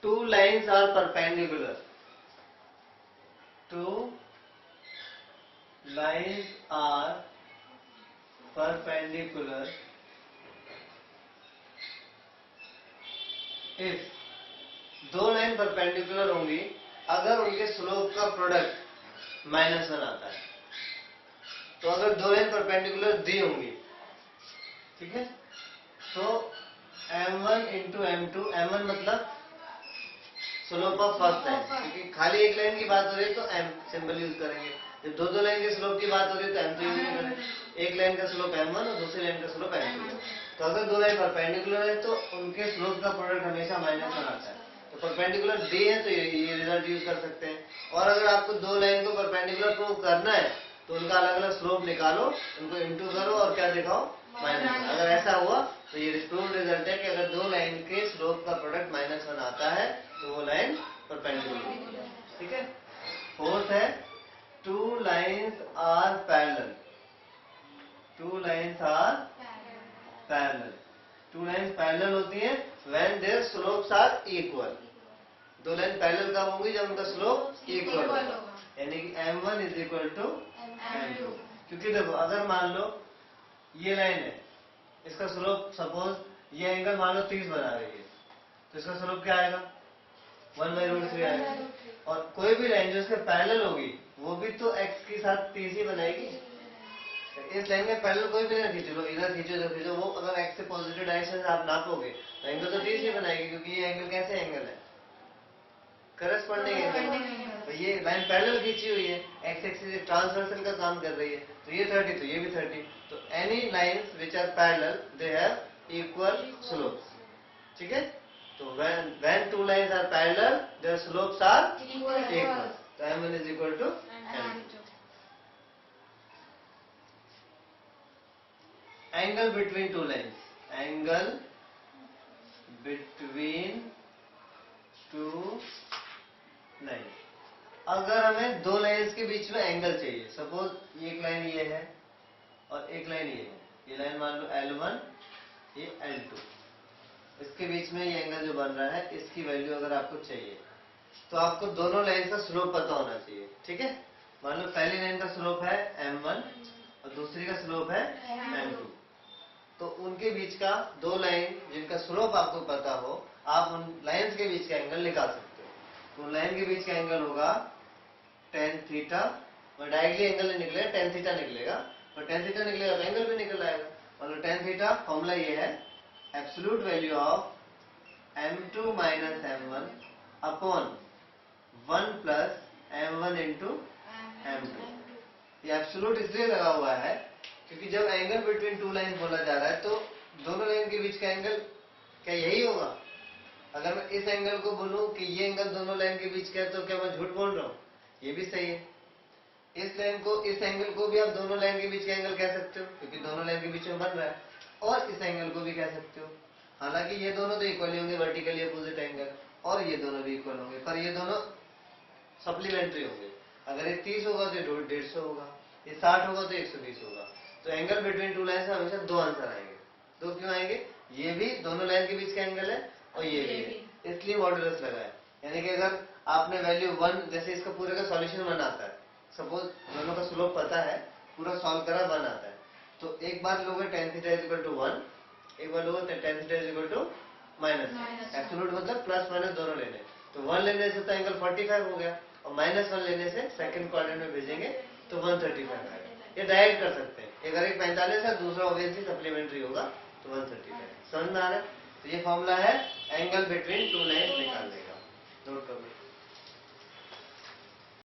two lines are perpendicular. Two lines are perpendicular if दो line perpendicular होंगी अगर उनके स्लोप का प्रोडक्ट -1 आता है। तो अगर दो लाइन परपेंडिकुलर दी होंगी, ठीक है, तो m1 इंटू m2, m1 मतलब स्लोप ऑफ फर्स्ट लाइन, क्योंकि खाली एक लाइन की बात हो रही है तो m सिंबल यूज करेंगे। जब दो लाइन के स्लोप की बात हो रही है तो m2 यूज नहीं करेंगे। एक लाइन का स्लोप m1 और दूसरी लाइन का स्लोप m2। तो अगर दो लाइन परपेंडिकुलर है तो उनके स्लोप का प्रोडक्ट हमेशा -1 आता है। तो परपेंडिकुलर दी है तो ये रिजल्ट यूज कर सकते हैं। और अगर आपको दो लाइन को परपेंडिकुलर प्रूव करना है तो उनका अलग अलग स्लोप निकालो, उनको इंटू करो और क्या दिखाओ, -1। अगर ऐसा हुआ तो ये प्रूव रिजल्ट है कि अगर दो लाइन के स्लोप का प्रोडक्ट -1 आता है तो वो लाइन परपेंडिकुलर है। ठीक है। फोर्थ है two lines are parallel. Two lines are parallel. Two lines parallel होती हैं when their slopes are equal. दो लाइन पैरेलल कब होंगी, जब उनका स्लोप इक्वल होगा, यानी कि m1 is equal to m2। क्योंकि देखो अगर मान लो ये लाइन है, इसका स्लोप सपोज ये एंगल मान लो 30 बना रही है, तो इसका स्लोप क्या आएगा, 1/√3 आएगा। और कोई भी लाइन जो इसके पैरेलल होगी वो भी तो x के साथ 30 ही बनाएगी। इस लाइन में पैरेलल कोई भी ना खींच लो, इधर खींचो इधर खींचो, वो अगर x से पॉजिटिव डायरेक्शन से आप नापोगे तो एंगल तो 30 ही बनाएगी, क्योंकि ये एंगल कैसे एंगल है, करस्पॉन्डिंग एंगल। तो ये लाइन पैरेलल खींची हुई है, एक्स एक्सिस ट्रांसवर्सल का काम कर रही है, तो ये 30 तो ये भी 30। तो any lines which are parallel they have equal slopes. ठीक है। तो when two lines are parallel their slopes are equal. तो m1 is equal to m2। Angle between two lines. Angle between two line. अगर हमें दो lines के बीच में angle चाहिए, सपोज एक लाइन ये है और एक लाइन ये है, ये लाइन मान लो L1, ये L2, इसके बीच में ये एंगल जो बन रहा है इसकी वैल्यू अगर आपको चाहिए तो आपको दोनों लाइन का स्लोप पता होना चाहिए। ठीक है। मान लो पहली लाइन का स्लोप है m1 और दूसरी का स्लोप है m2। तो उनके बीच का दो लाइन जिनका स्लोप आपको पता हो, आप उन लाइंस के बीच का एंगल निकाल सकते हो। तो लाइन के बीच का एंगल होगा tan थीटा, और डायरेक्टली एंगल नहीं निकलेगा, tan थीटा निकलेगा, और tan थीटा निकलेगा तो एंगल भी निकल आएगा। मतलब tan थीटा फॉर्मूला ये है, absolute value of m2 minus m1 upon 1 plus m1 into m2। ये एब्सोल्यूट इसलिए लगा हुआ है क्योंकि जब एंगल बिटवीन टू लाइन बोला जा रहा है तो दोनों लाइन के बीच का एंगल क्या यही होगा। अगर मैं इस एंगल को बोलूं कि ये एंगल दोनों लाइन के बीच का है तो क्या मैं झूठ बोल रहा हूं, ये भी सही है। इस लाइन को, इस एंगल को भी आप दोनों लाइन के बीच का एंगल कह सकते हो क्योंकि दोनों लाइन के बीच में बन रहा है, और इस एंगल को भी कह सकते हो। हालांकि ये दोनों तो इक्वल होंगे, वर्टिकली अपोजिट एंगल, और ये दोनों भी इक्वल होंगे, पर ये दोनों सप्लीमेंट्री होंगे। अगर ये 30 होगा तो 150 होगा, ये 60 होगा तो 120 होगा। तो एंगल बिटवीन टू लाइन से हमेशा दो आंसर आएंगे। दो क्यों आएंगे, ये भी दोनों लाइन के बीच का एंगल है और ये भी है, इसलिए मॉड्यूलस लगा है। यानी कि अगर आपने वैल्यू 1, जैसे इसका पूरे का सॉल्यूशन 1 आता है, सपोज दोनों का स्लोप पता है, पूरा सॉल्व करा 1 आता है, तो एक बार लोगे tan theta is equal to 1, एक बार लोगे tan theta is equal to minus. Absolute मतलब प्लस माइनस दोनों लेने, तो 1 लेने से तो एंगल 45 हो गया, और -1 लेने से सेकंड क्वाड्रेंट में भेजेंगे तो 135 आएगा। ये डायरेक्ट कर सकते हैं, अगर एक 45 है दूसरा ऑब्वियसली सप्लीमेंट्री होगा तो 135। समझ में आ रहा है। तो ये फॉर्मूला है एंगल बिटवीन टू लाइंस निकालने का, नोट कर लो।